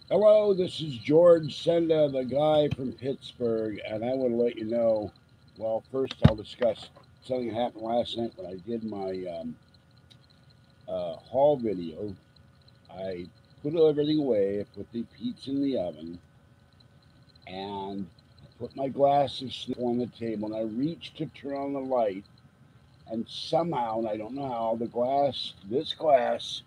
Hello, this is George Senda, the guy from Pittsburgh, and I want to let you know. Well, first I'll discuss something that happened last night when I did my haul video. I put everything away, I put the pizza in the oven, and I put my glass of Snapple on the table, and I reached to turn on the light, and somehow, and I don't know how, this glass,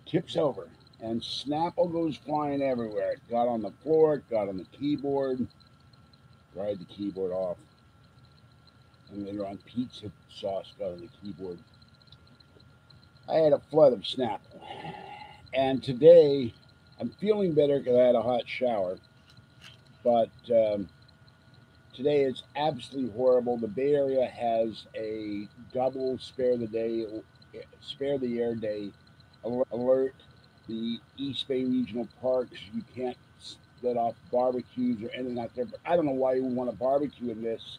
tips over, and Snapple goes flying everywhere. It got on the floor, it got on the keyboard, dried the keyboard off, and later on pizza sauce got on the keyboard. I had a flood of Snapple. And today, I'm feeling better because I had a hot shower, but today is absolutely horrible. The Bay Area has a double spare the air day alert. The East Bay Regional Parks, you can't let off barbecues or anything out there. But I don't know why you want to barbecue in this.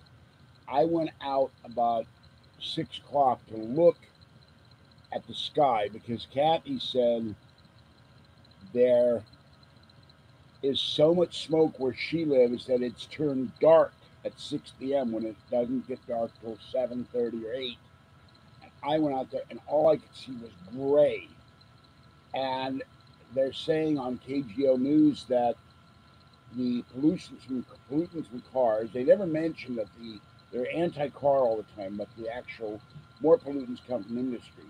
I went out about 6 o'clock to look at the sky because Kathy said there is so much smoke where she lives that it's turned dark at 6 p.m. when it doesn't get dark till 7:30 or 8. And I went out there and all I could see was gray. And they're saying on KGO News that the pollutants from cars, they never mention that they're anti-car all the time, but the actual more pollutants come from industry.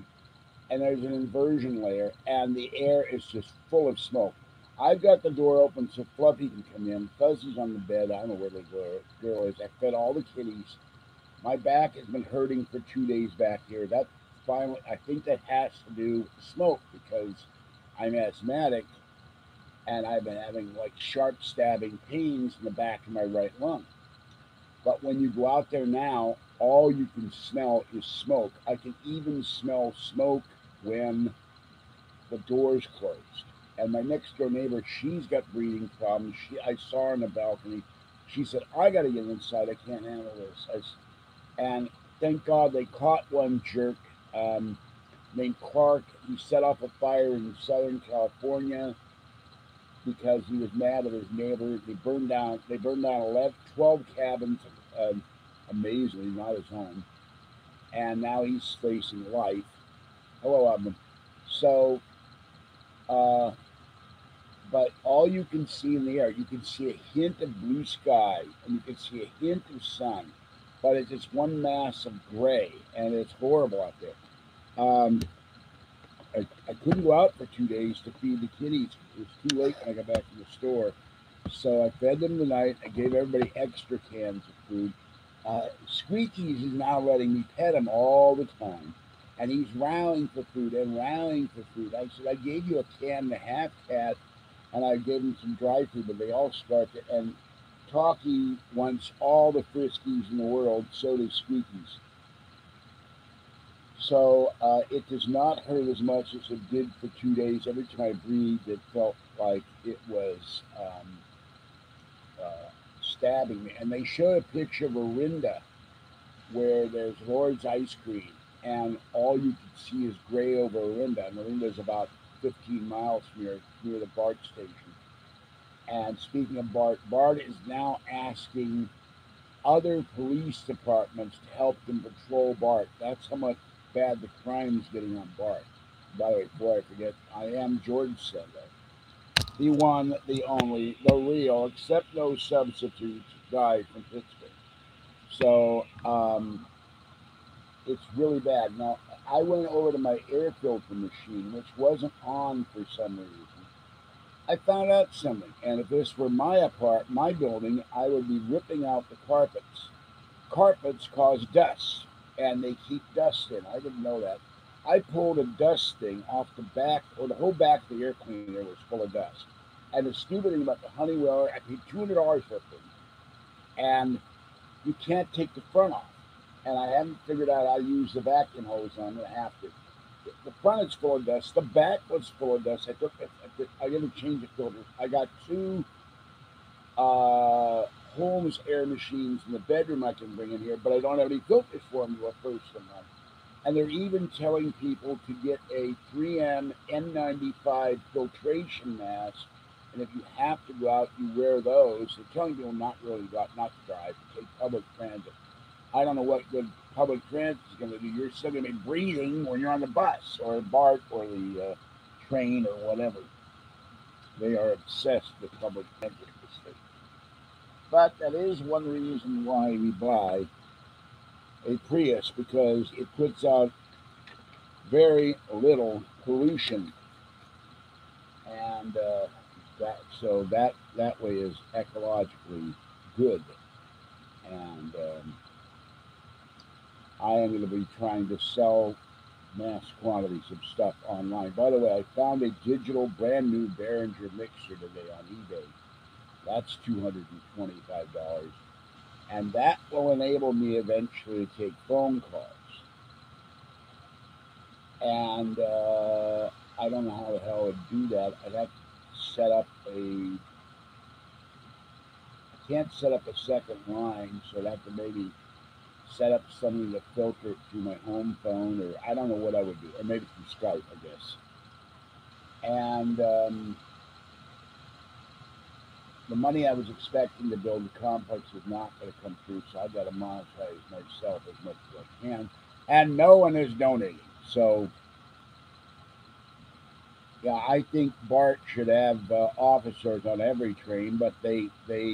And there's an inversion layer, and the air is just full of smoke. I've got the door open so Fluffy can come in. Fuzzy's on the bed. I don't know where the girl is. I fed all the kitties. My back has been hurting for 2 days back here. That finally, I think that has to do with the smoke because I'm asthmatic and I've been having like sharp stabbing pains in the back of my right lung. But when you go out there now, all you can smell is smoke. I can even smell smoke when the door's closed. And my next door neighbor, she's got breathing problems. I saw her on the balcony. She said, "I got to get inside. I can't handle this." And thank God they caught one jerk um, named Clark. He set off a fire in Southern California because he was mad at his neighbor. They burned down 12 cabins, amazingly not his home, and now he's facing life. Hello, Evan. So, uh, but all you can see in the air, you can see a hint of blue sky, and you can see a hint of sun, but it's just one mass of gray, and it's horrible out there. Um, I couldn't go out for 2 days to feed the kitties. It was too late when I got back from the store. So I fed them tonight. I gave everybody extra cans of food. Squeakies is now letting me pet him all the time. And he's rowing for food and rowing for food. I said, I gave you a can and a half, cat, and I gave him some dry food, but they all starved it. And Talkie wants all the Friskies in the world, so does Squeakies. So it does not hurt as much as it did for 2 days. Every time I breathed, it felt like it was stabbing me. And they showed a picture of Orinda where there's Lord's Ice Cream, and all you can see is gray over Orinda. And Orinda is about 15 miles from near the BART station. And speaking of BART, BART is now asking other police departments to help them patrol BART. That's how much bad the crime's getting on BART. By the way, before I forget, I am George Senda, the one, the only, the real, except no substitutes guy from Pittsburgh. So it's really bad. Now, I went over to my air filter machine, which wasn't on for some reason. I found out something, and if this were my building, I would be ripping out the carpets. Carpets cause dust, and they keep dust in. I didn't know that. I pulled a dust thing off the back, or the whole back of the air cleaner was full of dust. And the stupid thing about the Honeywell, I paid $200 for it, and you can't take the front off. And I haven't figured out how to use the vacuum hose, and I'm going to have to. The front is full of dust. The back was full of dust. I didn't change the filters. I got two Holmes air machines in the bedroom I can bring in here, but I don't have any filters for them to replace them on. And they're even telling people to get a 3M N95 filtration mask. And if you have to go out, you wear those. They're telling people not really go out, not to drive, take public transit. I don't know what good public transit is going to do. You're still going to be breathing when you're on the bus or the BART or the train or whatever. They are obsessed with public transit. But that is one reason why we buy a Prius, because it puts out very little pollution, and that way is ecologically good. And I am going to be trying to sell mass quantities of stuff online. By the way, I found a digital brand new Behringer mixer today on eBay. That's $225, and that will enable me eventually to take phone calls. And I don't know how the hell I'd do that. I'd have to set up a. I can't set up a second line, so I'd have to maybe set up something to filter it through my home phone, or I don't know what I would do, or maybe through Skype, I guess. And the money I was expecting to build the complex is not going to come through, so I've got to monetize myself as much as I can. And no one is donating. So, yeah, I think BART should have officers on every train, but they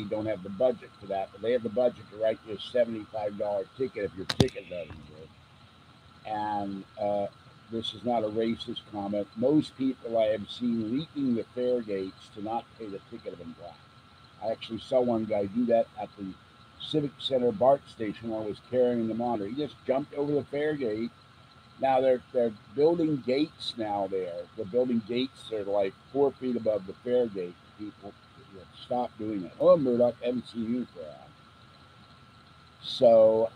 don't have the budget for that. But they have the budget to write you a $75 ticket if your ticket doesn't good. And this is not a racist comment. Most people I have seen leaking the fare gates to not pay the ticket have been black. I actually saw one guy do that at the Civic Center BART station while I was carrying the monitor. He just jumped over the fare gate. Now they're building gates now there. They're building gates that are like 4 feet above the fare gate. People stop doing it. Oh, Murdoch, I haven't seen you for a while. So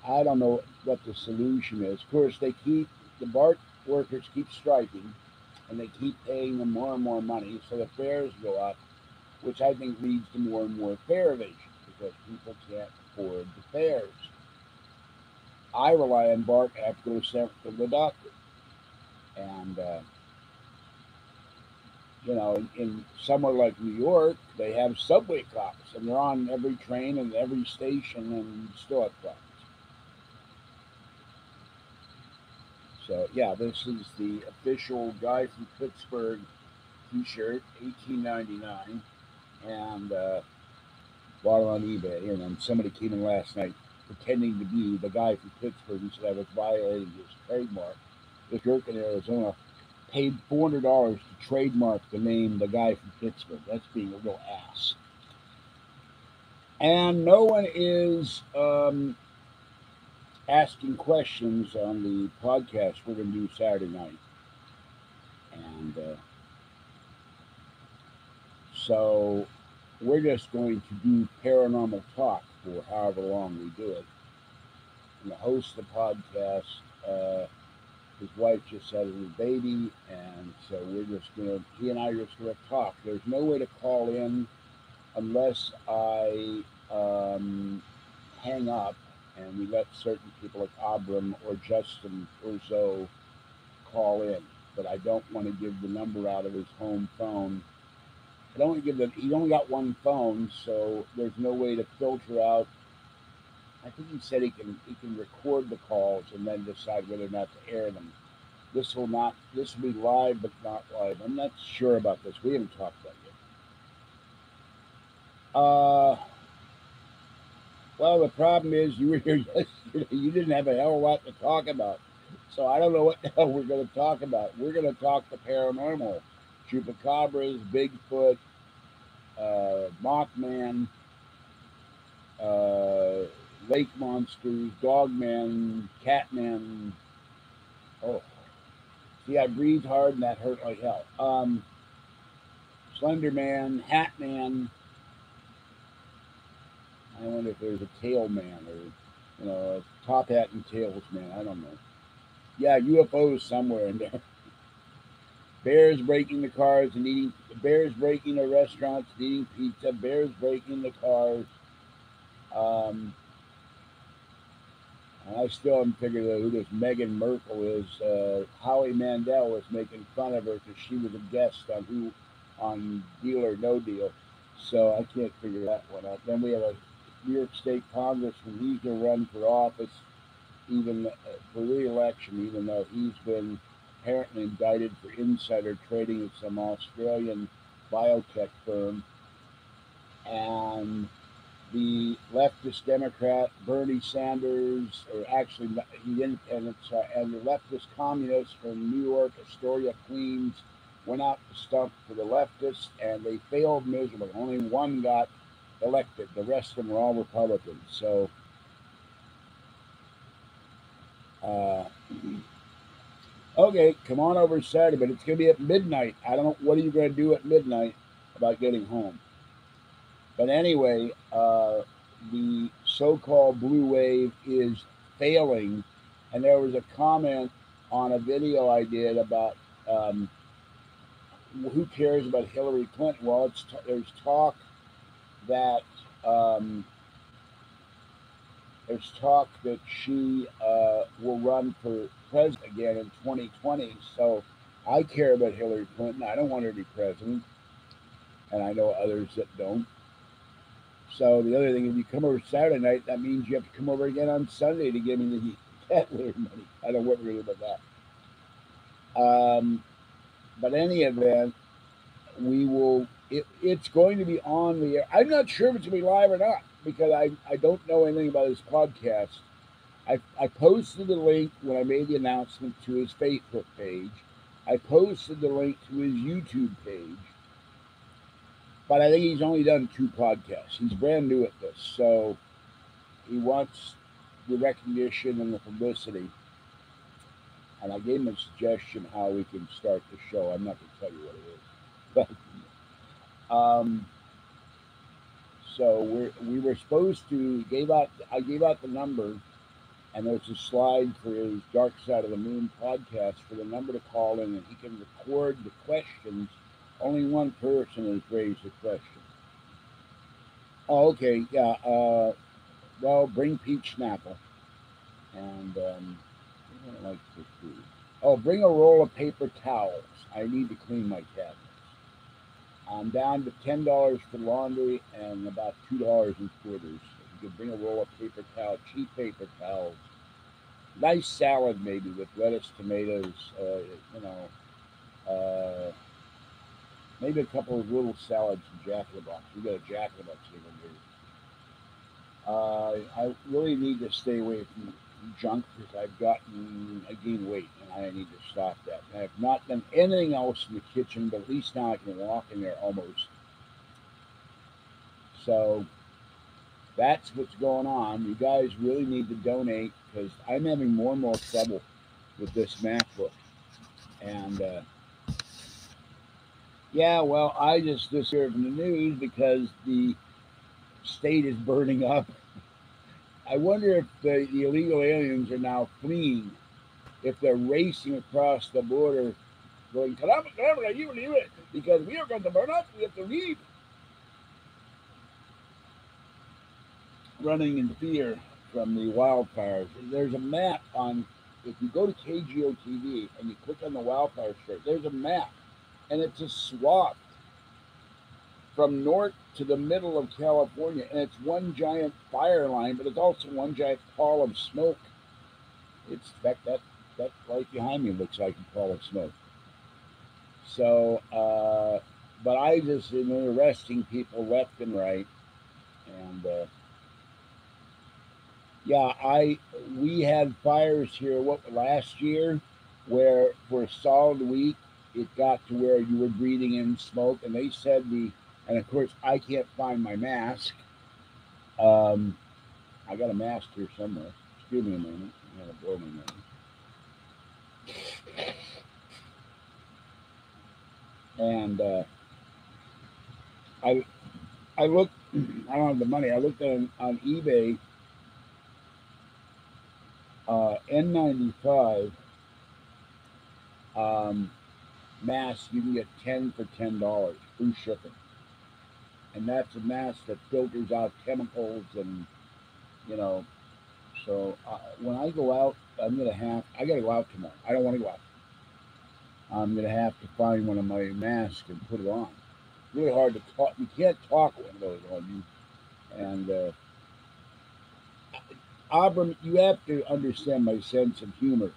I don't know what the solution is. Of course, the BART workers keep striking, and they keep paying them more and more money, so the fares go up, which I think leads to more and more fare evasion because people can't afford the fares. I rely on BART. I have to go to the doctor, and in somewhere like New York, they have subway cops, and they're on every train and every station, and you still have problems. So yeah, this is the official Guy from Pittsburgh T-shirt, 18.99, and bought it on eBay. And then somebody came in last night pretending to be the guy from Pittsburgh. He said I was violating his trademark. The jerk in Arizona paid $400 to trademark the name the guy from Pittsburgh. That's being a real ass. And no one is asking questions on the podcast we're going to do Saturday night. And so we're just going to do paranormal talk for however long we do it. And the host of the podcast, his wife just had a new baby, and so he and I are just going to talk. There's no way to call in unless I hang up and we let certain people like Abram or Justin or Zoe call in. But I don't want to give the number out of his home phone. I don't want to give he only got one phone, so there's no way to filter out. I think he said he can record the calls and then decide whether or not to air them. This will be live but not live. I'm not sure about this. We haven't talked about it yet. Well, the problem is you were here yesterday. You didn't have a hell of a lot to talk about. So I don't know what the hell we're going to talk about. We're going to talk the paranormal. Chupacabras, Bigfoot, Mothman, lake monsters, dogmen, catmen. Oh, see, I breathed hard and that hurt like hell. Slender Man, Hat Man. I wonder if there's a tail man or, a top hat and tails man. I don't know. Yeah, UFOs somewhere in there. Bears breaking the cars and eating. Bears breaking the restaurants and eating pizza. Bears breaking the cars. And I still haven't figured out who this Meghan Merkel is. Howie Mandel was making fun of her because she was a guest on Deal or No Deal. So I can't figure that one out. Then we have a New York State Congressman. He's going to run for office, even for re-election, even though he's been apparently indicted for insider trading at some Australian biotech firm. And the leftist Democrat Bernie Sanders, or actually the independent, and the leftist communists from New York, Astoria, Queens, went out to stump for the leftists, and they failed miserably. Only one got elected. The rest of them were all Republicans. So, okay, come on over Saturday, but it's going to be at midnight. I don't know, what are you going to do at midnight about getting home? But anyway, the so-called blue wave is failing, and there was a comment on a video I did about who cares about Hillary Clinton. Well, there's talk that she will run for president again in 2020. So I care about Hillary Clinton. I don't want her to be president, and I know others that don't. So the other thing, if you come over Saturday night, that means you have to come over again on Sunday to give me the cat litter money. I don't know what we're going to do about that. But any event, we will. It's going to be on the air. I'm not sure if it's going to be live or not because I don't know anything about his podcast. I posted the link when I made the announcement to his Facebook page. I posted the link to his YouTube page. But I think he's only done 2 podcasts. He's brand new at this, so he wants the recognition and the publicity. And I gave him a suggestion how we can start the show. I'm not going to tell you what it is, but so we were supposed to I gave out the number, and there's a slide for his Dark Side of the Moon podcast for the number to call in, and he can record the questions. Only one person has raised a question. Oh, okay, yeah. Well, bring peach snapple, and I like the food. Oh, bring a roll of paper towels. I need to clean my cabinets. I'm down to $10 for laundry and about $2.25. You can bring a roll of paper towel, cheap paper towels. Nice salad maybe with lettuce, tomatoes. Maybe a couple of little salads from Jack in the Box. We got a Jack in the Box here. I really need to stay away from junk because I gained weight and I need to stop that. I have not done anything else in the kitchen, but at least now I can walk in there almost. So that's what's going on. You guys really need to donate because I'm having more and more trouble with this MacBook. And yeah, well, I just heard from the news because the state is burning up. I wonder if the illegal aliens are now fleeing, if they're racing across the border, going, Caramba, you leave it, because we are going to burn up, we have to leave. Running in fear from the wildfires. There's a map on, if you go to KGO TV and you click on the wildfire strip, there's a map, and it's a swath from north to the middle of California, and it's one giant fire line, but it's also one giant pall of smoke. It's that right behind me looks like a pall of smoke. So, but I just am arresting people left and right, and yeah, we had fires here last year, where for a solid week it got to where you were breathing in smoke, and they said and of course I can't find my mask. I got a mask here somewhere. Excuse me a moment. I'm gonna blow my nose. And I looked. I don't have the money. I looked on eBay. N95 mask. You can get 10 for $10, free shipping. And that's a mask that filters out chemicals and So when I go out, I got to go out tomorrow. I don't want to go out. I'm gonna have to find one of my masks and put it on. It's really hard to talk. You can't talk with one of those on you. And Abram, you have to understand my sense of humor,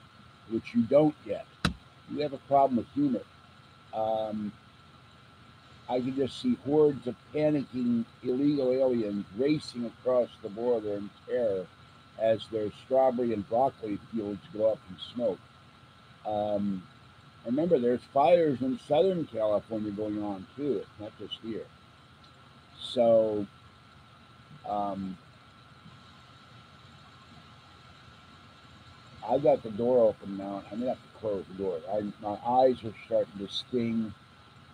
which you don't yet. You have a problem with humor. Um, I can just see hordes of panicking illegal aliens racing across the border in terror as their strawberry and broccoli fields go up in smoke. Um, Remember, there's fires in Southern California going on too. It's not just here. So um, I got the door open now. I'm gonna have to close the door. My eyes are starting to sting,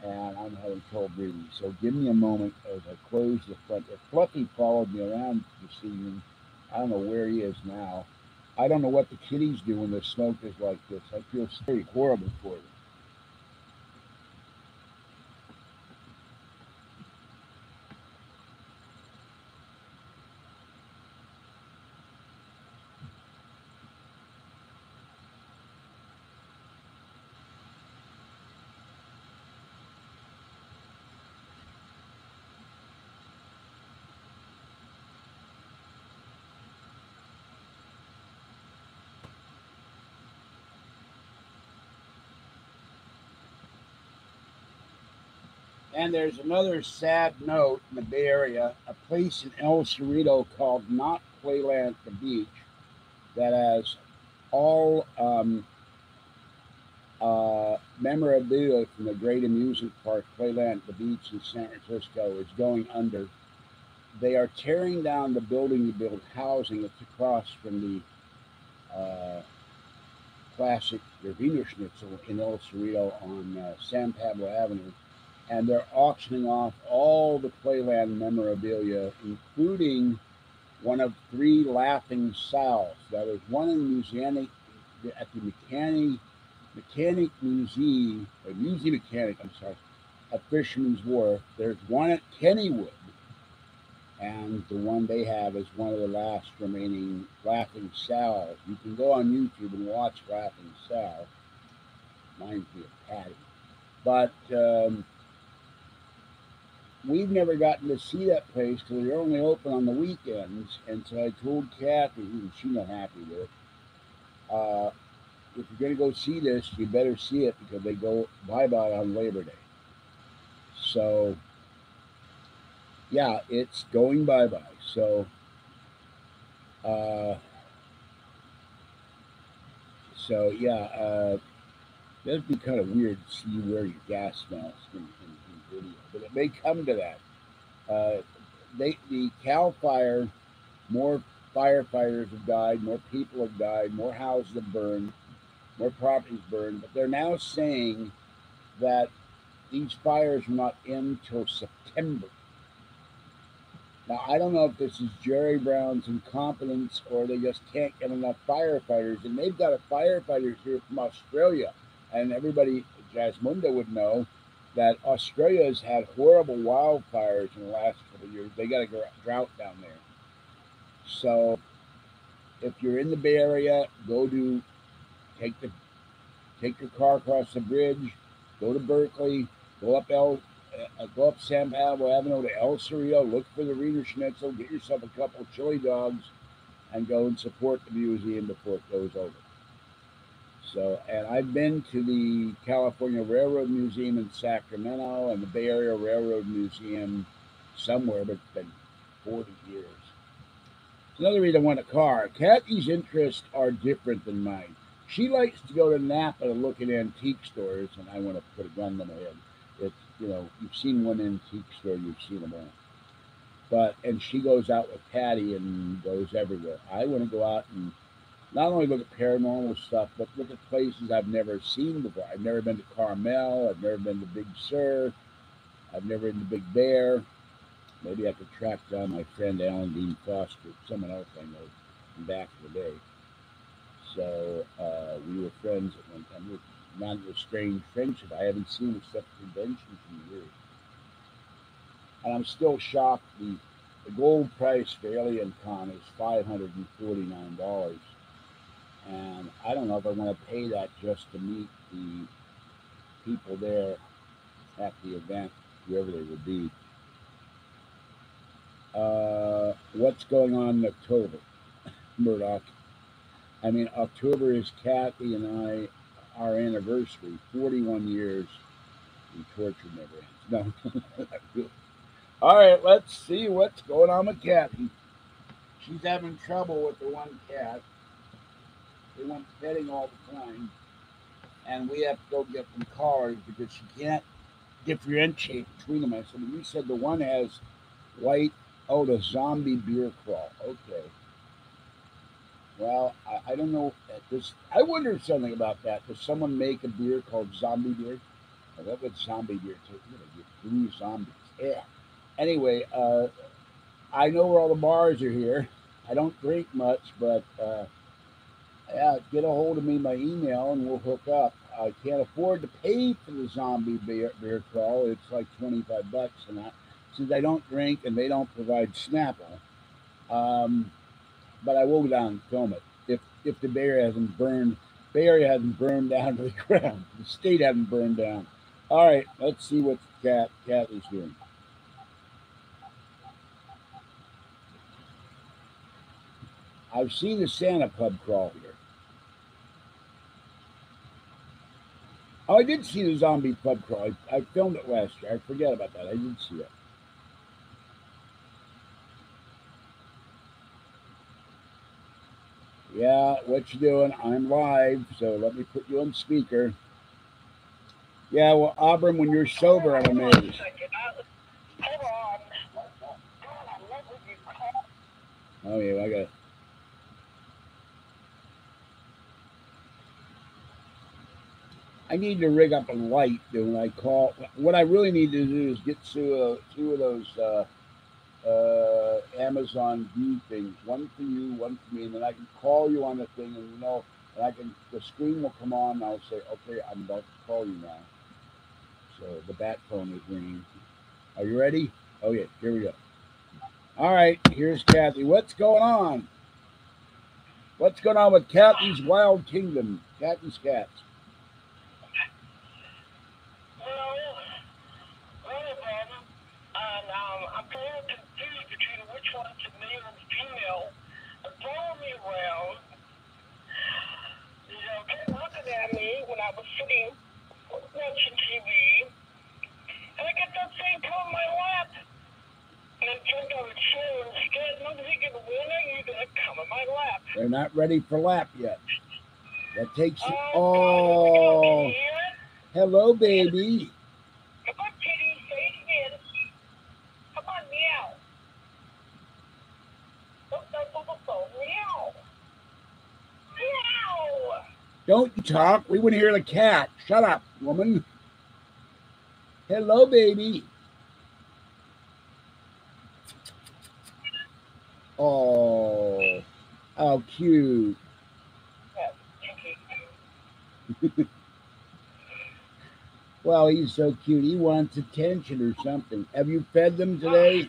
and I'm having trouble breathing. So give me a moment as I close the front door. Fluffy followed me around this evening. I don't know where he is now. I don't know what the kitties do when the smoke is like this. I feel very horrible for them. And there's another sad note in the Bay Area, a place in El Cerrito called Not Playland the Beach that has all memorabilia from the great amusement park Playland the Beach in San Francisco is going under. They are tearing down the building to build housing. It's across from the classic Wiener Schnitzel in El Cerrito on San Pablo Avenue, and they're auctioning off all the Playland memorabilia, including one of three Laughing Sows. That is one in the museum at the Mechanic Museum, or Museum Mechanic, I'm sorry, at Fisherman's Wharf. There's one at Kennywood, and the one they have is one of the last remaining Laughing Sows. You can go on YouTube and watch Laughing Sow. Reminds me of Patty. But we've never gotten to see that place because they're only open on the weekends. And so I told Kathy, and she's not happy with it, uh, if you're going to go see this, you better see it because they go bye-bye on Labor Day. So, yeah, it's going bye-bye. Uh, so, that'd be kind of weird to see you wear your gas mask in video, but it may come to that. The Cal Fire, more firefighters have died, more people have died, more houses have burned, more properties burned, but they're now saying that these fires will not end till September. Now, I don't know if this is Jerry Brown's incompetence or they just can't get enough firefighters. And they've got a firefighter here from Australia. And everybody, Jasmunda would know that Australia has had horrible wildfires in the last couple of years. They got a drought down there. So if you're in the Bay Area, take the take your car across the bridge, go to Berkeley, go up San Pablo Avenue to El Cerrito, look for the Wiener Schnitzel, get yourself a couple of chili dogs, and go and support the museum before it goes over. So, and I've been to the California Railroad Museum in Sacramento and the Bay Area Railroad Museum somewhere, but it's been 40 years. Another reason I want a car. Kathy's interests are different than mine. She likes to go to Napa to look at antique stores, and I want to put a gun to my head. It's, you've seen one antique store, you've seen them all. And she goes out with Patty and goes everywhere. I want to go out and not only look at paranormal stuff, but look at places I've never seen before. I've never been to Carmel. I've never been to Big Sur. I've never been to Big Bear. Maybe I could track down my friend Alan Dean Foster, someone else I know from back in the day. So we were friends at one time. We're not a strange friendship. I haven't seen him except conventions in years. And I'm still shocked The gold price for Alien Con is $549, and I don't know if I want to pay that just to meet the people there at the event, whoever they would be. What's going on in October, Murdoch? I mean, October is Kathy and I, our anniversary, 41 years. The torture never ends. No. All right, let's see what's going on with Kathy. She's having trouble with the one cat. They want petting all the time, and we have to go get them collars because she can't differentiate between them. I said, you said the one has white. Oh, the zombie beer crawl. Okay. Well, I don't know. This I wonder something about that. Does someone make a beer called zombie beer? Or what would zombie beer taste? You blue zombies. Yeah. Anyway, I know where all the bars are here. I don't drink much, but yeah, get a hold of me by email and we'll hook up. I can't afford to pay for the zombie beer crawl. It's like $25, and since I don't drink and they don't provide Snapple, um, but I will go down and film it if the Bay Area hasn't burned down to the ground. The state hasn't burned down. All right, let's see what Kathy's doing. I've seen the Santa pub crawl here. Oh, I did see the zombie pub crawl. I filmed it last year. I forget about that. I did see it. Yeah, what you doing? I'm live, so let me put you on speaker. Yeah, well, Auburn, when you're sober, I'm amazed. Oh yeah, I got. I need to rig up a light. When I call, what I really need to do is get two of those Amazon View things. One for you, one for me, and then I can call you on the thing, and and the screen will come on, and I'll say, okay, I'm about to call you now. So the bat phone is ringing. Are you ready? Okay, here we go. All right, here's Kathy. What's going on? What's going on with Kathy's Wild Kingdom? Kathy's Cats. They're not ready for lap yet. That takes you. Oh, hello, baby. Don't you talk. We want to hear the cat. Shut up, woman. Hello, baby. Oh, how cute. Well, he's so cute. He wants attention or something. Have you fed them today?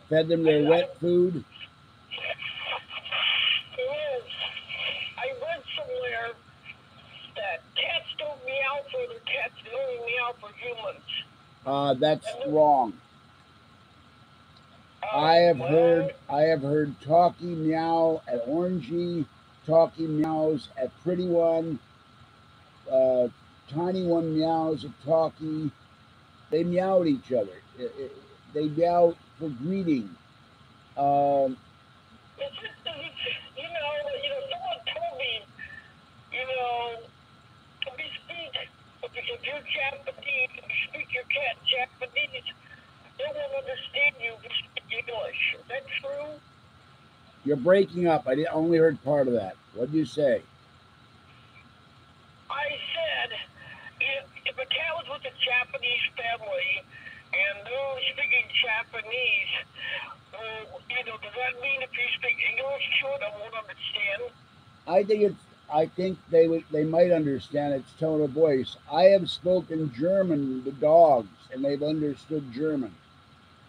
Fed them their wet food? That's wrong. I have heard Talkie meow at Orangey, Talkie meows at Pretty One, uh, Tiny One meows at Talkie. They meow at each other. They meow for greeting. Um, you're breaking up. I only heard part of that. What did you say? I think it's I think they might understand its tone of voice. I have spoken German to dogs, and they've understood German.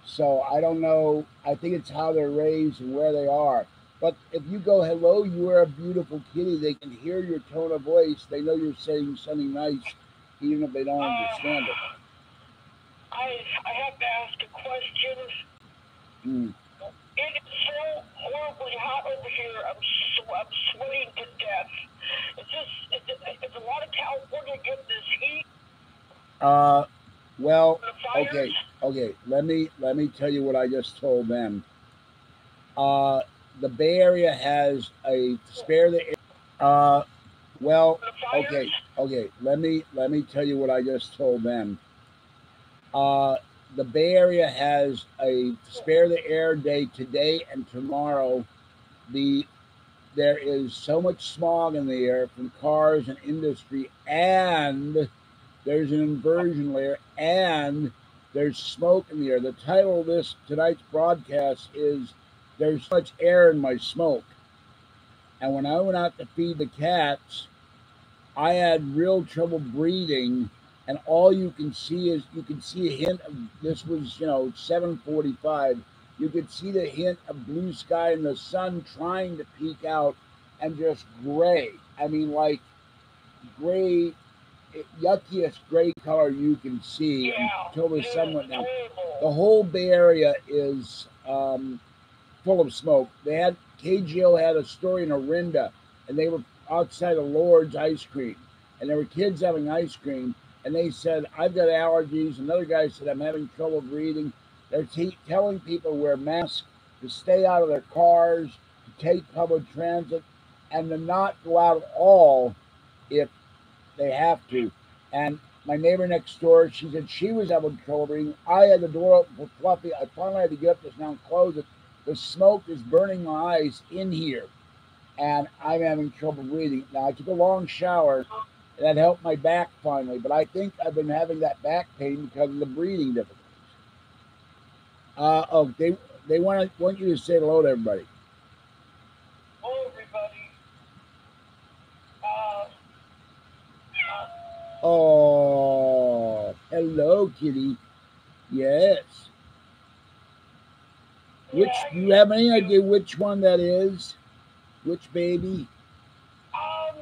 So I don't know. I think it's how they're raised and where they are. But if you go, hello, you are a beautiful kitty, they can hear your tone of voice. They know you're saying something nice, even if they don't understand it. I have to ask a question. Mm. It is so horribly hot over here. I'm sweating to death. It's a lot of California getting this heat. Well, The fires. okay. Let me tell you what I just told them. Uh, the Bay Area has a spare the. Uh, well, The fires. okay. Let me tell you what I just told them. Uh, the Bay Area has a spare the air day today and tomorrow. The There is so much smog in the air from cars and industry, and there's an inversion layer, and there's smoke in the air. The title of this tonight's broadcast is "There's so much air in my smoke." And when I went out to feed the cats, I had real trouble breathing, and all you can see is you can see a hint of this was 7:45. You could see the hint of blue sky and the sun trying to peek out, and just gray. I mean, like gray, yuckiest gray color you can see until the sun went down. The whole Bay Area is full of smoke. KGO had a story in Orinda, and they were outside of Lord's ice cream, and there were kids having ice cream, and they said, "I've got allergies." Another guy said, "I'm having trouble breathing." They're telling people to wear masks, to stay out of their cars, to take public transit, and to not go out at all if they have to. And my neighbor next door, she said she was having trouble breathing. I had the door open for Fluffy. I finally had to get up just now and close it. The smoke is burning my eyes in here, and I'm having trouble breathing. Now, I took a long shower, and that helped my back finally, but I think I've been having that back pain because of the breathing difficulties. They want you to say hello to everybody. Hello, everybody. Oh, hello, kitty. Yes. Which do you have any idea which one that is? Which baby? I'm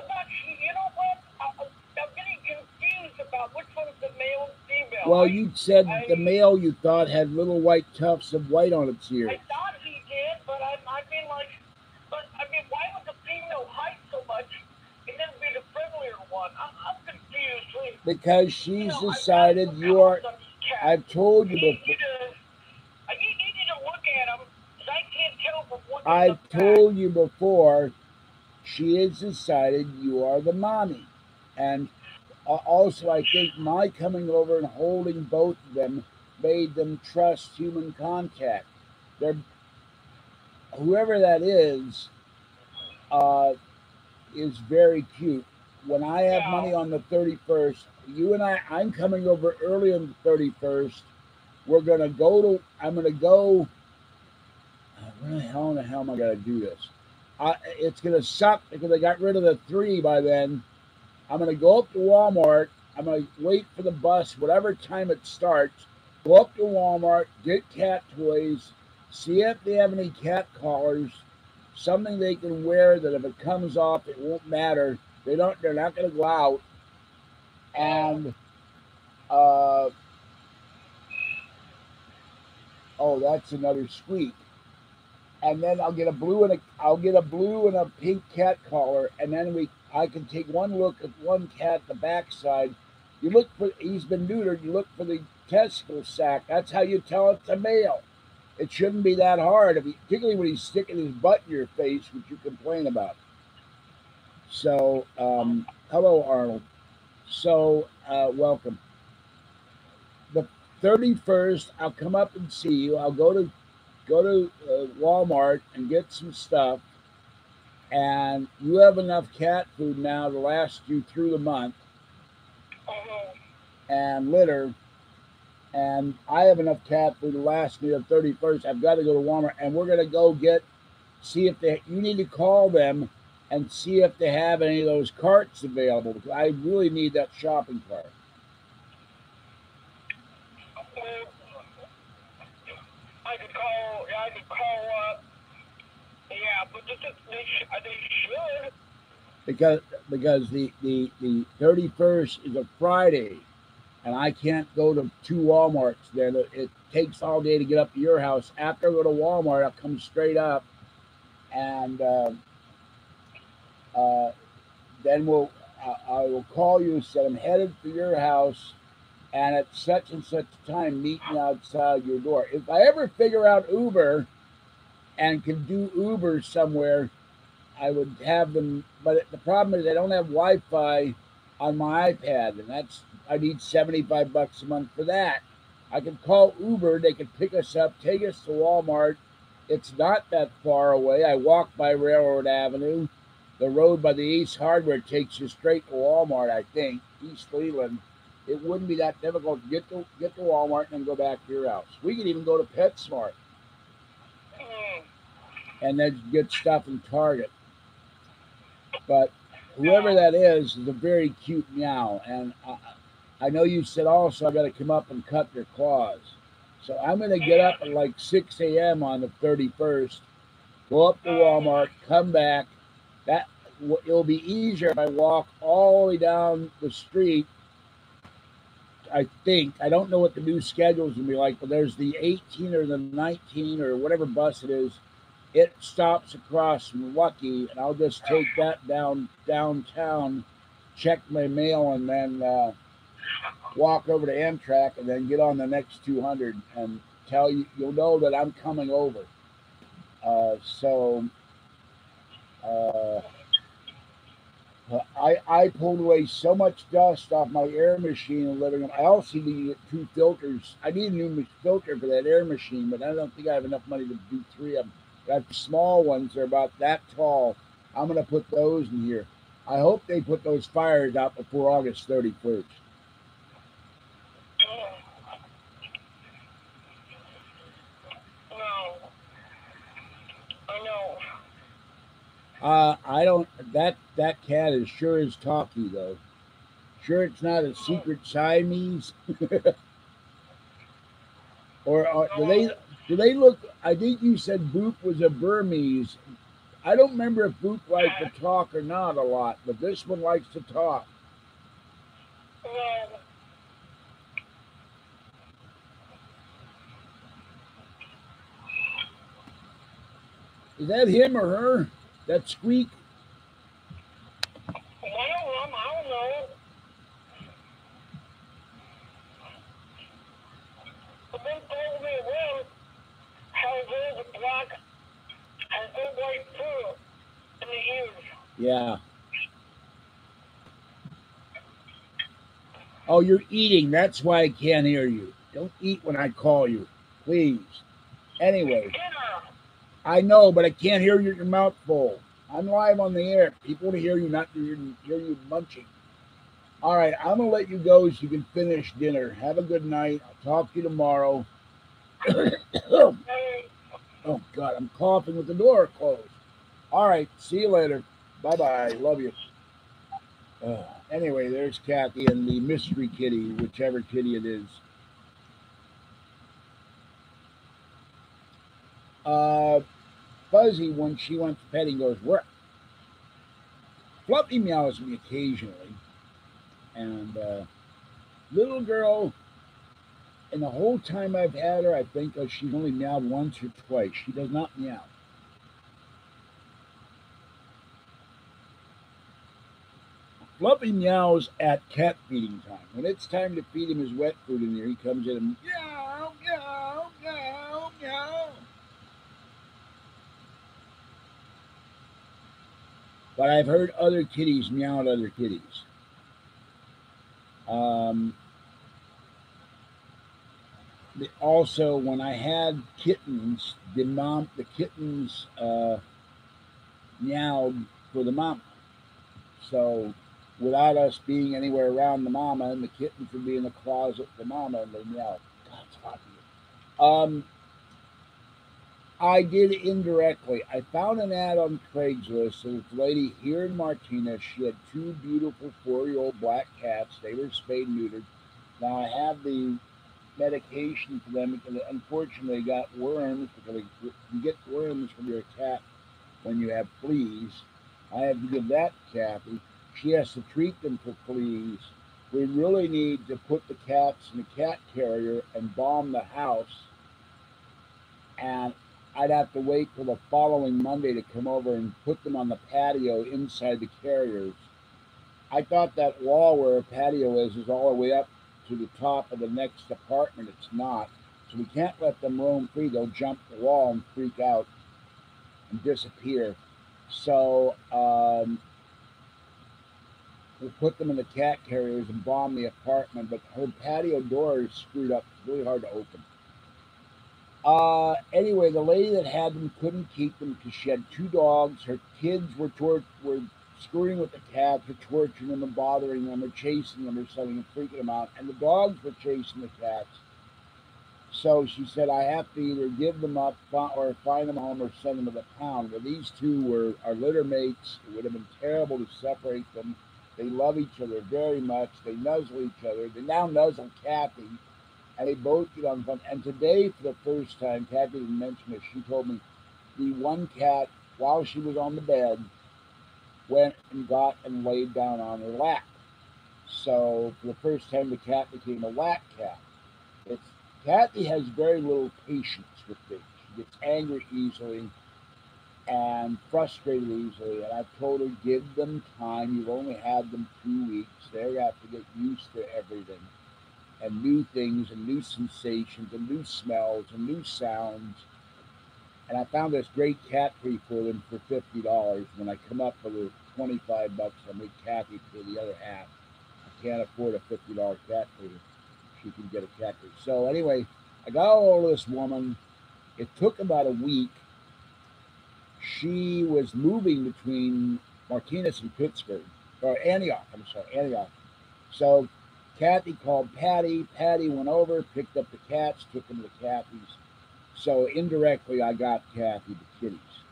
not sure. You know what? I'm getting confused about which one's the male and female. Well, you said the male you thought had little white tufts of white on its ears. I thought he did, but I mean, why would the female hide so much and then be the friendlier one? I'm confused. Because she's decided you are. I've told you before. I need you to look at them because I can't tell from what. I've told you before. She has decided you are the mommy, and also I think my coming over and holding both of them made them trust human contact. They're whoever that is very cute. When I have money on the 31st, you and I'm coming over early on the 31st. We're gonna go to. I'm gonna go. Where the hell am I gonna do this? It's gonna suck because I got rid of the 3 by then. I'm gonna go up to Walmart. I'm gonna wait for the bus, whatever time it starts. Go up to Walmart, get cat toys, see if they have any cat collars, something they can wear that if it comes off, it won't matter. They're not gonna go out. And oh, that's another squeak. And then I'll get a blue and a pink cat collar, and then I can take one look at one cat at the backside. You look for he's been neutered. You look for the testicle sac. That's how you tell it's a male. It shouldn't be that hard, particularly when he's sticking his butt in your face, which you complain about. So, hello, Arnold. So, welcome. The 31st, I'll come up and see you. I'll go to Walmart and get some stuff, and you have enough cat food now to last you through the month, and litter, and I have enough cat food to last me the 31st. I've got to go to Walmart, and we're going to go get see if you need to call them and see if they have any of those carts available, because I really need that shopping cart. Well, I could call. I could call. Yeah, but they should. Because the 31st is a Friday, and I can't go to two Walmarts. Then it takes all day to get up to your house. After I go to Walmart, I'll come straight up, and uh, then I will call you and say I'm headed for your house, and at such and such time, meet me outside your door. If I ever figure out Uber and can do Uber somewhere, I would have them. But the problem is I don't have Wi-Fi on my iPad, and I need $75 a month for that. I could call Uber; they could pick us up, take us to Walmart. It's not that far away. I walk by Railroad Avenue. The road by the Ace Hardware takes you straight to Walmart. I think East Leland. It wouldn't be that difficult to get to Walmart and then go back to your house. We could even go to PetSmart and then get stuff in Target. But whoever that is a very cute meow. And I know you said also I got to come up and cut their claws. So I'm going to get up at like 6 a.m. on the 31st, go up to Walmart, come back. That it'll be easier if I walk all the way down the street. I think I don't know what the new schedule is going to be like, but there's the 18 or the 19 or whatever bus it is. It stops across from Lucky, and I'll just take that downtown, check my mail, and then walk over to Amtrak, and then get on the next 200 and tell you. You'll know that I'm coming over. So I pulled away so much dust off my air machine in the living room. I also need to get two filters. I need a new filter for that air machine, but I don't think I have enough money to do three of them. Got small ones. They're about that tall. I'm going to put those in here. I hope they put those fires out before August 31st. No, I know. I don't. That cat is sure as talky though. Sure, it's not a secret Siamese. or do they look? I think you said Boop was a Burmese. I don't remember if Boop liked to talk or not a lot, but this one likes to talk. No. Is that him or her? That squeak? One of them, I don't know. The one told me one has old black and old white fur in the ears. Yeah. Oh, you're eating. That's why I can't hear you. Don't eat when I call you, please. Anyway, I know, but I can't hear you with your mouth full. I'm live on the air. People want to hear you, not hear you munching. All right, I'm going to let you go so you can finish dinner. Have a good night. I'll talk to you tomorrow. Oh, God, I'm coughing with the door closed. All right, see you later. Bye-bye. Love you. Anyway, there's Kathy and the mystery kitty, whichever kitty it is. Fuzzy, when she wants petting, goes, "Where?" Fluffy meows me occasionally. And little girl, and the whole time I've had her, I think she's only meowed once or twice. She does not meow. Fluffy meows at cat feeding time. When it's time to feed him his wet food in there, he comes in and meow, meow, meow, meow. But I've heard other kitties meow at other kitties. Also, when I had kittens, the kittens meowed for the mama. So, without us being anywhere around the mama, and the kittens would be in the closet with the mama, and they meow. God, it's hot here. I did indirectly. I found an ad on Craigslist. There was a lady here in Martinez. She had two beautiful 4-year-old black cats. They were spayed and neutered. Now I have the medication for them because unfortunately they got worms because you get worms from your cat when you have fleas. I have to give that to Kathy. She has to treat them for fleas. We really need to put the cats in a cat carrier and bomb the house, and I'd have to wait till the following Monday to come over and put them on the patio inside the carriers. I thought that wall where a patio is all the way up to the top of the next apartment. It's not. So we can't let them roam free. They'll jump the wall and freak out and disappear. So we'll put them in the cat carriers and bomb the apartment. But her patio door is screwed up. It's really hard to open. Anyway, the lady that had them couldn't keep them because she had two dogs. Her kids were screwing with the cats, or torturing them, and bothering them, or chasing them, or something, and freaking them out. And the dogs were chasing the cats. So she said, I have to either give them up or find them a home or send them to the pound. Well, these two were our litter mates. It would have been terrible to separate them. They love each other very much. They nuzzle each other. They now nuzzle Kathy, and they both get on fun. And today, for the first time, Kathy didn't mention this. She told me the one cat, while she was on the bed, went and got and laid down on her lap. So for the first time, the cat became a lap cat. It's Kathy has very little patience with things. She gets angry easily and frustrated easily. And I've told her, give them time. You've only had them 2 weeks. They have to get used to everything and new things and new sensations and new smells and new sounds. And I found this great cat tree for them for $50. When I come up with the $25, I'll make Kathy pay the other half. I can't afford a $50 cat tree. She can get a cat tree. So anyway, I got a hold of this woman. It took about a week. She was moving between Martinez and Pittsburgh, or Antioch. I'm sorry, Antioch. So Kathy called Patty. Patty went over, picked up the cats, took them to Kathy's. So indirectly, I got Kathy the kitties,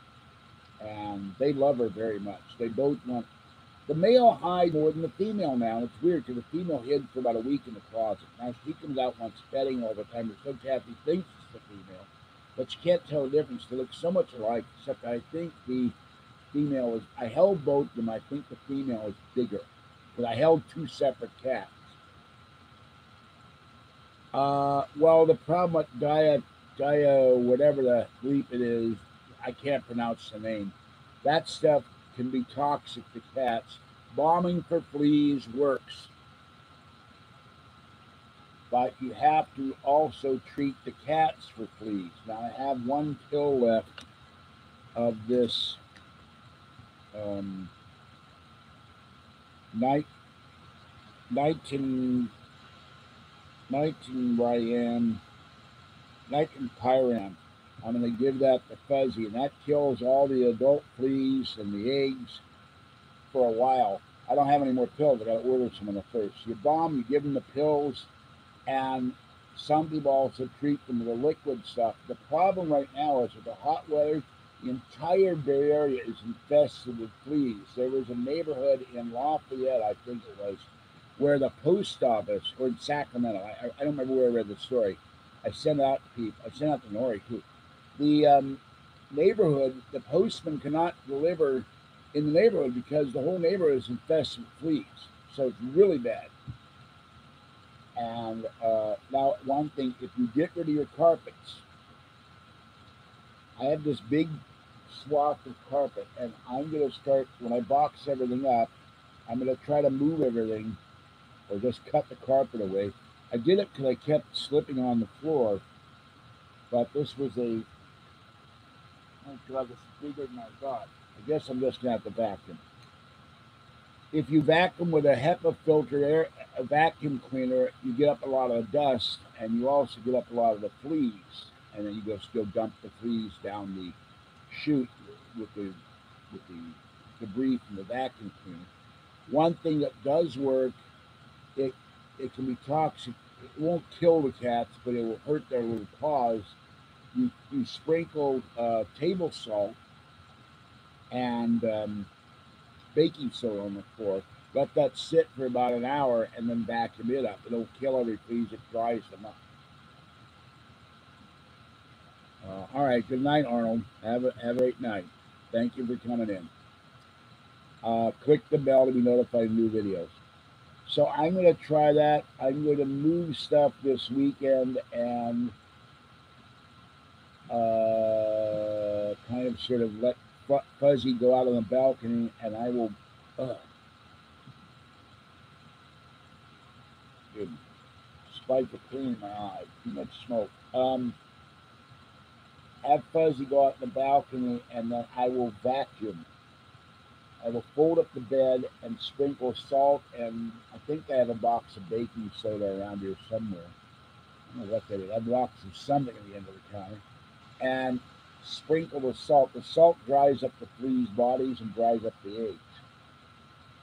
and they love her very much. They both want the male hides more than the female now. And it's weird because the female hid for about a week in the closet. Now she comes out once bedding all the time, so Kathy thinks it's the female, but you can't tell the difference. They look so much alike, except I think the female is. I held both of them. I think the female is bigger, but I held two separate cats. Well, the problem with whatever the bleep it is, I can't pronounce the name. That stuff can be toxic to cats. Bombing for fleas works, but you have to also treat the cats for fleas. Now, I have one pill left of this um, night, nitin, nitin Ryan, nitin pyram. I'm going to give that to Fuzzy, and that kills all the adult fleas and the eggs for a while. I don't have any more pills. I got to order some in the first. You bomb, you give them the pills, and some people also treat them with the liquid stuff. The problem right now is with the hot weather, the entire Bay Area is infested with fleas. There was a neighborhood in Lafayette, I think it was, where the post office, or in Sacramento, I don't remember where I read the story. I sent it out to people. I sent it out to Nori too. The neighborhood, the postman cannot deliver in the neighborhood because the whole neighborhood is infested with fleas. So it's really bad. And now, one thing, if you get rid of your carpets, I have this big swath of carpet, and I'm going to start, when I box everything up, I'm going to try to move everything or just cut the carpet away. I did it because I kept slipping on the floor, but this was oh God, this is bigger than I thought. I guess I'm just going to have to vacuum. If you vacuum with a HEPA filter air, a vacuum cleaner, you get up a lot of dust, and you also get up a lot of the fleas. And then you go dump the fleas down the chute with the with the debris from the vacuum cleaner. One thing that does work, it it can be toxic. It won't kill the cats, but it will hurt their little paws. you sprinkle table salt and baking soda on the floor. Let that sit for about an hour and then vacuum it up. It'll kill every fleas. It dries them up. All right. Good night, Arnold. Have a great night. Thank you for coming in. Click the bell to be notified of new videos. So I'm going to try that. I'm going to move stuff this weekend and kind of sort of let Fuzzy go out on the balcony, and I will. Good spike of pain in my eye. Too much smoke. Have Fuzzy go out on the balcony, and then I will vacuum. I will fold up the bed and sprinkle salt, and I think I have a box of baking soda around here somewhere. I don't know what that is. I have a box of something at the end of the counter. And sprinkle the salt. The salt dries up the fleas' bodies and dries up the eggs.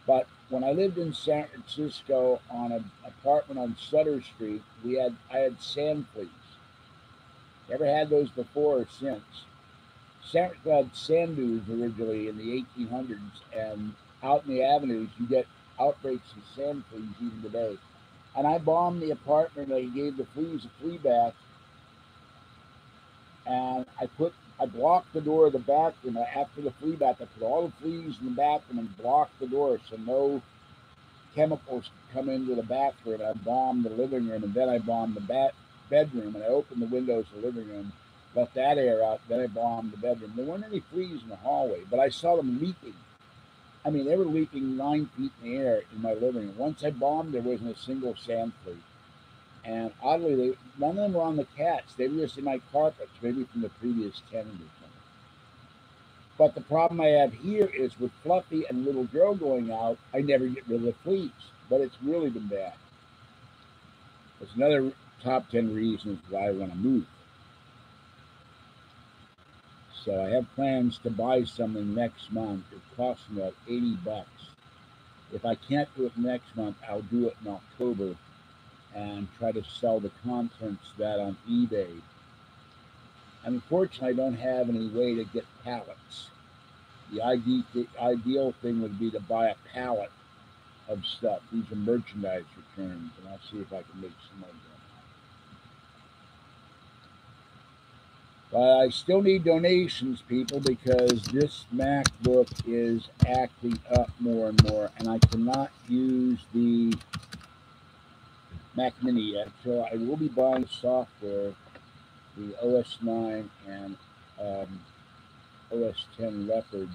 But when I lived in San Francisco on an apartment on Sutter Street, I had sand fleas. Never had those before or since. San Francisco had sand dunes originally in the 1800s, and out in the avenues you get outbreaks of sand fleas even today. And I bombed the apartment. I gave the fleas a flea bath, and I blocked the door of the bathroom after the flea bath. I put all the fleas in the bathroom and blocked the door so no chemicals could come into the bathroom. I bombed the living room, and then I bombed the bedroom, and I opened the windows of the living room, let that air out. Then I bombed the bedroom. There weren't any fleas in the hallway, but I saw them leaking. I mean, they were leaking 9 feet in the air in my living room. Once I bombed, there wasn't a single sand flea. And oddly, none of them were on the cats. They were just in my carpets, maybe from the previous tenant or something. But the problem I have here is with Fluffy and Little Joe going out, I never get rid of the fleas. But it's really been bad. It's another top 10 reasons why I want to move. So I have plans to buy something next month. It costs me about $80. If I can't do it next month, I'll do it in October and try to sell the contents of that on eBay. And unfortunately, I don't have any way to get pallets. The ideal thing would be to buy a pallet of stuff. These are merchandise returns, and I'll see if I can make some money on that. But I still need donations, people, because this MacBook is acting up more and more, and I cannot use the Mac Mini yet. So I will be buying software, the OS 9 and OS 10 Leopard.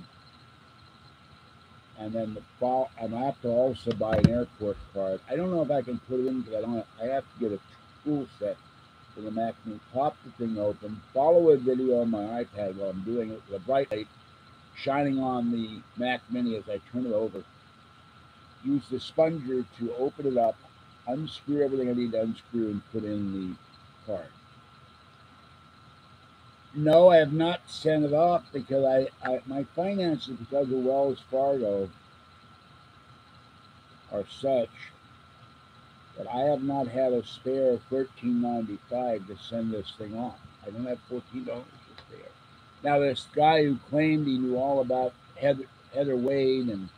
And then I have to also buy an airport card. I don't know if I can put it in because I have to get a tool set for the Mac Mini. Pop the thing open, follow a video on my iPad while I'm doing it with a bright light shining on the Mac Mini as I turn it over. Use the sponger to open it up, unscrew everything I need to unscrew, and put in the card. No, I have not sent it off because my finances because of Wells Fargo are such that I have not had a spare $13.95 to send this thing off. I don't have $14 to spare. Now, this guy who claimed he knew all about Heather Wade and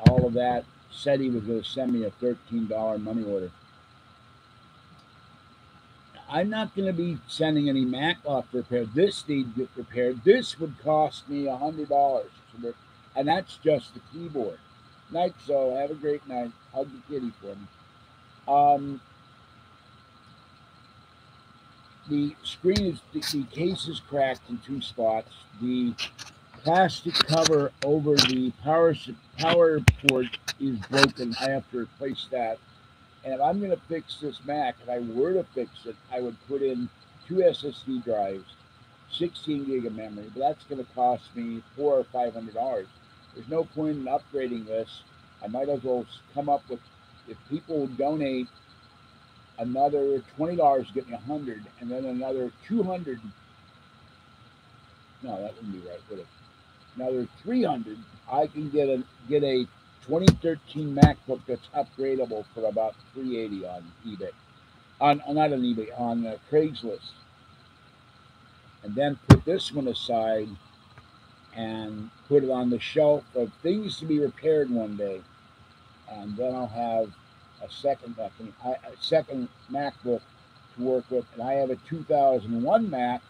all of that said he was going to send me a $13 money order. I'm not going to be sending any Mac off to repair. This needs to get repaired. This would cost me $100, and that's just the keyboard. Night, so have a great night. Hug the kitty for me. The screen is the case is cracked in 2 spots. The plastic cover over the power port is broken. I have to replace that. And if I'm going to fix this Mac, if I were to fix it, I would put in 2 SSD drives, 16 gig of memory, but that's going to cost me $400 or $500. There's no point in upgrading this. I might as well come up with, if people donate another $20, get me $100, and then another $200. No, that wouldn't be right, would it? Another $300. I can get a 2013 MacBook that's upgradable for about $380 on eBay. Not on eBay, on Craigslist. and then put this one aside and put it on the shelf of things to be repaired one day. And then I'll have a second MacBook to work with. And I have a 2001 Mac.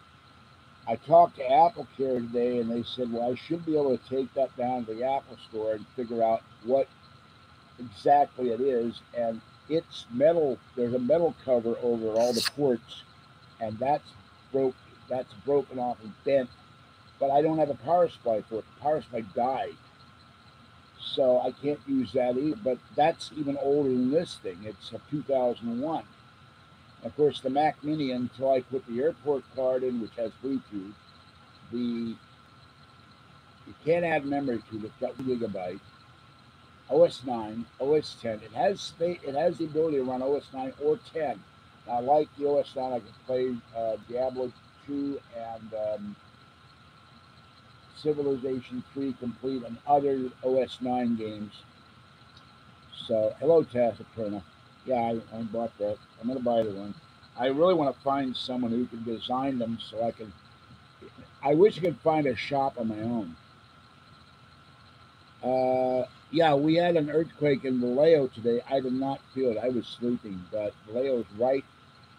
I talked to Apple Care today, and they said, well, I should be able to take that down to the Apple Store and figure out what exactly it is. And it's metal. There's a metal cover over all the ports, and broke. That's broken off and bent. But I don't have a power supply for it. The power supply died, so I can't use that either. But that's even older than this thing. It's a 2001. Of course, the Mac Mini, until I put the airport card in, which has Bluetooth, the you can't add memory to it. It's got 1 gigabyte. OS 9, OS 10. It has It has the ability to run OS 9 or 10. Now, I like the OS 9. I can play Diablo 2 and Civilization 3 Complete and other OS 9 games. So, hello, Taciturna. Yeah, I bought that. I'm going to buy the one. I really want to find someone who can design them so I can. I wish I could find a shop on my own. Yeah, we had an earthquake in Vallejo today. I did not feel it. I was sleeping, but Vallejo is right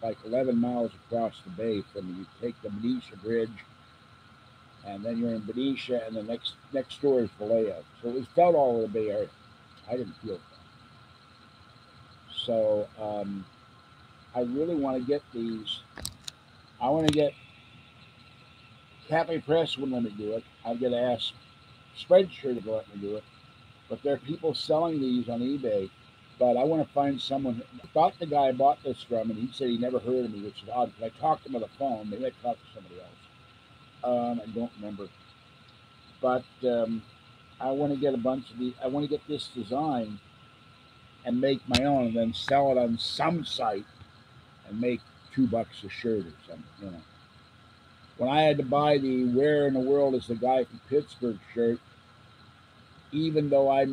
like 11 miles across the bay from you. You take the Benicia Bridge, and then you're in Benicia, and the next door is Vallejo. So it was felt all over the Bay Area. I didn't feel it. So I really want to get these. I want to get Cafe Press wouldn't let me do it. I'm going to ask Spreadshirt to let me do it. But there are people selling these on eBay. But I want to find someone. I thought the guy I bought this from, and he said he never heard of me, which is odd. Because I talked to him on the phone. Maybe I talked to somebody else. I don't remember. But I want to get a bunch of these. I want to get this design and make my own, and then sell it on some site and make $2 a shirt or something. When I had to buy the "Where in the World is the Guy from Pittsburgh" shirt, even though I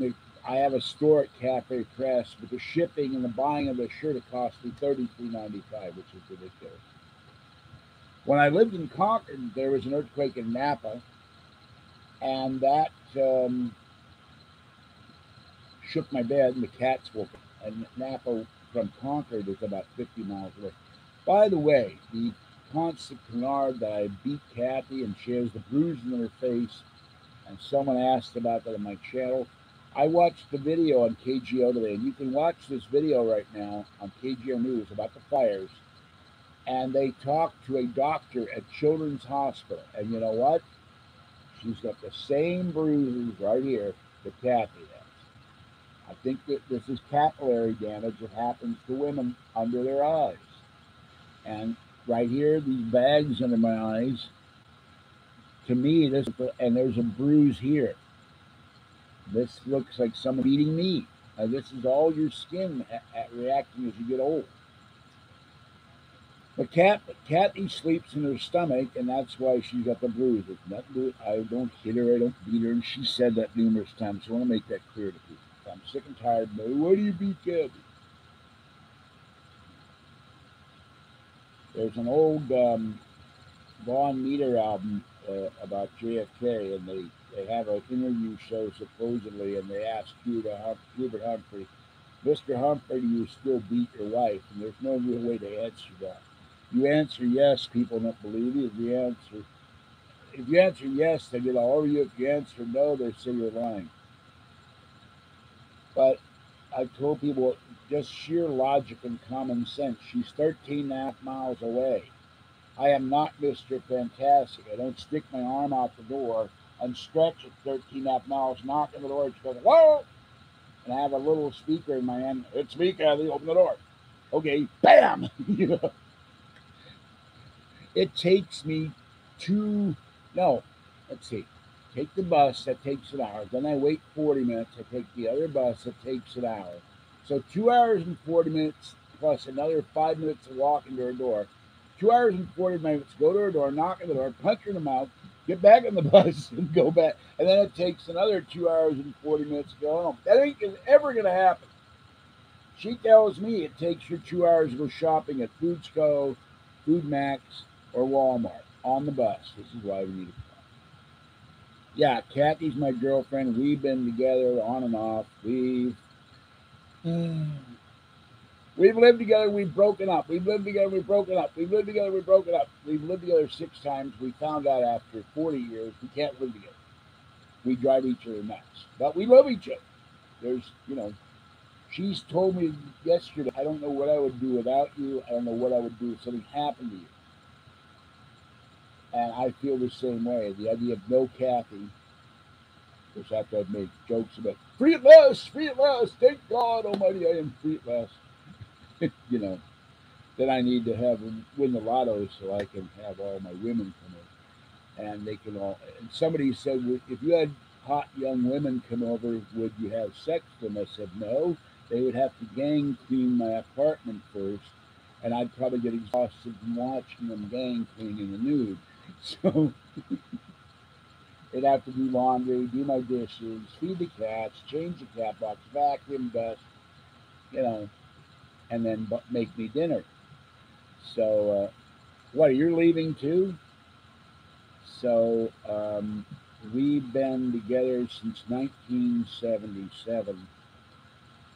have a store at Cafe Press, but the shipping and the buying of the shirt it cost me $33.95, which is ridiculous. When I lived in Concord, there was an earthquake in Napa, and that shook my bed, and the cats woke up. And Napa from Concord is about 50 miles away. By the way, the constant canard that I beat Kathy, and she has the bruise in her face, and someone asked about that on my channel. I watched the video on KGO today, and you can watch this video right now on KGO News about the fires. And they talked to a doctor at Children's Hospital, and you know what? She's got the same bruises right here that Kathy has. I think that this is capillary damage that happens to women under their eyes. And right here, these bags under my eyes, to me, and there's a bruise here. This looks like someone beating me. This is all your skin reacting as you get old. But Kathy sleeps in her stomach, and that's why she's got the bruise. It's nothing. I don't hit her. I don't beat her. And she said that numerous times. So I want to make that clear to people. I'm sick and tired. But why do you beat Kathy? There's an old Vaughn Meter album about JFK, and they have an interview show supposedly, and they asked Hubert Humphrey, Mr. Humphrey, do you still beat your wife? And there's no real way to answer that. You answer yes, people don't believe you. If you answer yes, they get all over you. If you answer no, they say you're lying. But I told people just sheer logic and common sense. She's 13 and a half miles away. I am not Mr. Fantastic. I don't stick my arm out the door and stretch at 13 and a half miles, knock on the door, and she goes, "Whoa!" And I have a little speaker in my hand. It's me, Kathy. Open the door. Okay, bam! It takes me no, let's see. Take the bus, that takes an hour. Then I wait 40 minutes. I take the other bus, that takes an hour. So 2 hours and 40 minutes plus another 5 minutes of walking to her door. 2 hours and 40 minutes, go to her door, knock on the door, punch her in the mouth, get back on the bus, and go back. And then it takes another 2 hours and 40 minutes to go home. That ain't ever going to happen. She tells me it takes her 2 hours to go shopping at Foodsco, Food Max, or Walmart. on the bus. This is why we need a car. Yeah, Kathy's my girlfriend. We've been together on and off. We've lived together. We've broken up. We've lived together. We've broken up. We've lived together. We've broken up. We've lived together 6 times. We found out after 40 years we can't live together. We drive each other nuts, but we love each other. There's. She's told me yesterday, I don't know what I would do without you. I don't know what I would do if something happened to you. And I feel the same way. The idea of no Kathy, which after I've made jokes about free at last, thank God Almighty, I am free at last. you know, then I need to have win the lotto so I can have all my women come over, and they can all. And somebody said, if you had hot young women come over, would you have sex with them? I said no. They would have to gang clean my apartment first, and I'd probably get exhausted from watching them gang clean in the nude. So it'd have to do laundry, do my dishes, feed the cats, change the cat box, vacuum, dust, you know, and then make me dinner. So, what, you're leaving too? So, we've been together since 1977.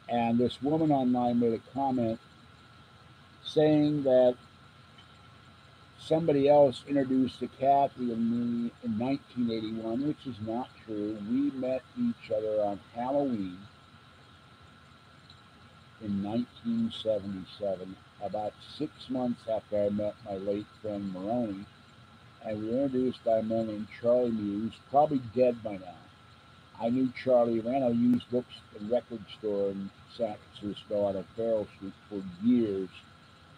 And this woman online made a comment saying that somebody else introduced to Kathy and me in 1981, which is not true. We met each other on Halloween in 1977, about 6 months after I met my late friend Maroney. And we were introduced by a man named Charlie Muse, probably dead by now. I knew Charlie, ran a used books and record store in San Francisco on O'Farrell Street for years.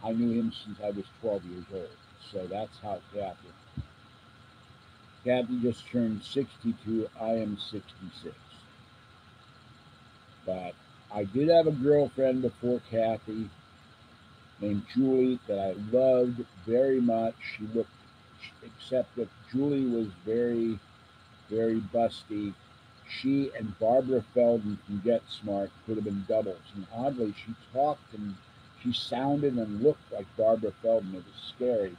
I knew him since I was 12 years old. So that's how Kathy. Kathy just turned 62. I am 66. But I did have a girlfriend before Kathy named Julie that I loved very much. She looked, except that Julie was very, very busty. She and Barbara Feldon from Get Smart could have been doubles. And oddly, she talked and she sounded and looked like Barbara Feldon. It was scary.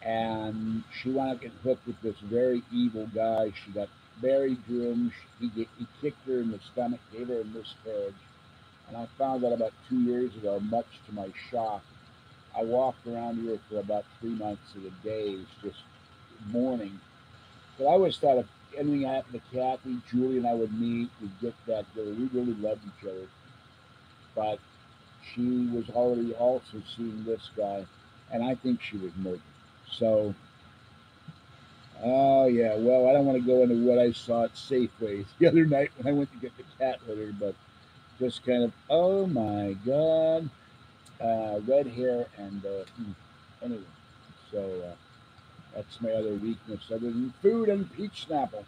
And she wound up getting hooked with this very evil guy. She got married to him. He kicked her in the stomach, gave her a miscarriage. And I found out about 2 years ago, much to my shock. I walked around here for about 3 months of the day. It was just mourning. But I always thought if anything happened to Kathy, Julie and I would meet, we'd get that together. We really loved each other. But she was already also seeing this guy, and I think she was murdered. So, oh yeah, well, I don't want to go into what I saw at Safeway the other night when I went to get the cat litter, but just kind of, oh my God, red hair and anyway. So that's my other weakness, other than food and peach snapple.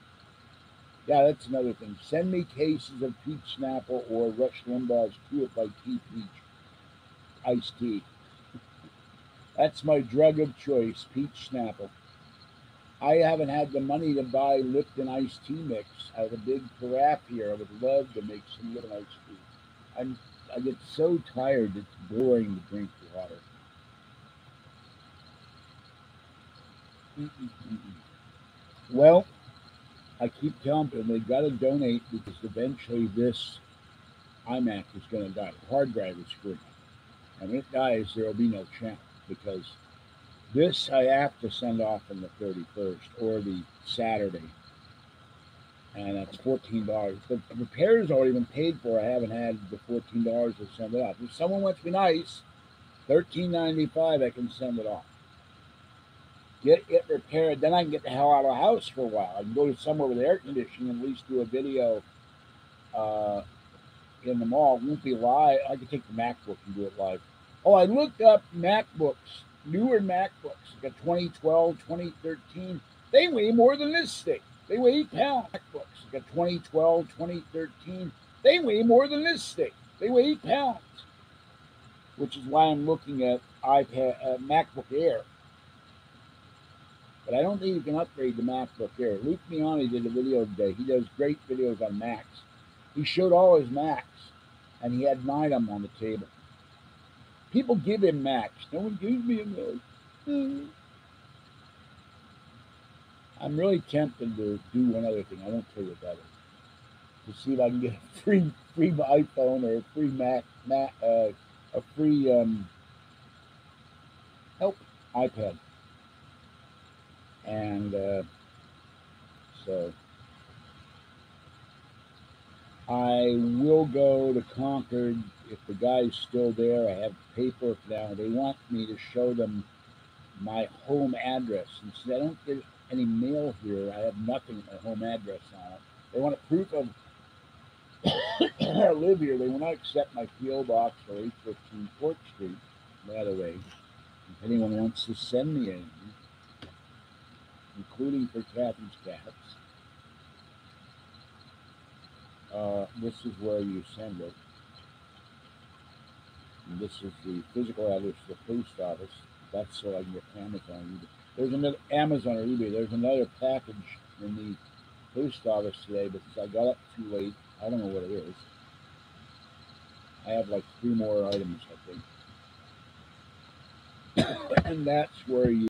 Yeah, that's another thing. Send me cases of peach snapple or Rush Limbaugh's Do It by Tea Peach iced tea. That's my drug of choice, peach snapple. I haven't had the money to buy Lipton iced tea mix. I have a big carafe here. I would love to make some Lipton iced tea. I'm, I get so tired, it's boring to drink water. Mm-mm-mm. Well, I keep telling people they got to donate because eventually this iMac is going to die. The hard drive is screwing up. And when it dies, there will be no channel because this I have to send off on the 31st or the Saturday, and that's $14. The repair's already been paid for. I haven't had the $14 to send it off. If someone wants to be nice, $13.95, I can send it off. Get it repaired, then I can get the hell out of the house for a while. I can go to somewhere with air conditioning and at least do a video uh, in the mall. It won't be live. I can take the MacBook and do it live. Oh, I looked up MacBooks, newer MacBooks, like a 2012, 2013. They weigh more than this thing. They weigh 8 pounds. MacBooks, like a 2012, 2013. They weigh more than this thing. They weigh 8 pounds, which is why I'm looking at MacBook Air. But I don't think you can upgrade the MacBook Air. Luke Miani did a video today. He does great videos on Macs. He showed all his Macs, and he had 9 of them on the table. People give him Macs. No one gives me a Mac. I'm really tempted to do one other thing. I won't tell you what that is. To see if I can get a free iPhone or a free a free help iPad, and so I will go to Concord if the guy's still there. I have paperwork now. They want me to show them my home address. And since I don't get any mail here, I have nothing with my home address on it. They want a proof of I live here. They will not accept my P.O. box or 815 Court Street. By the way, if anyone wants to send me anything, including for Kathy's cats, this is where you send it. And this is the physical address of the post office. That's so I can get Amazon. There's another Amazon or eBay. There's another package in the post office today, but since I got up too late, I don't know what it is. I have like 3 more items, I think. And that's where you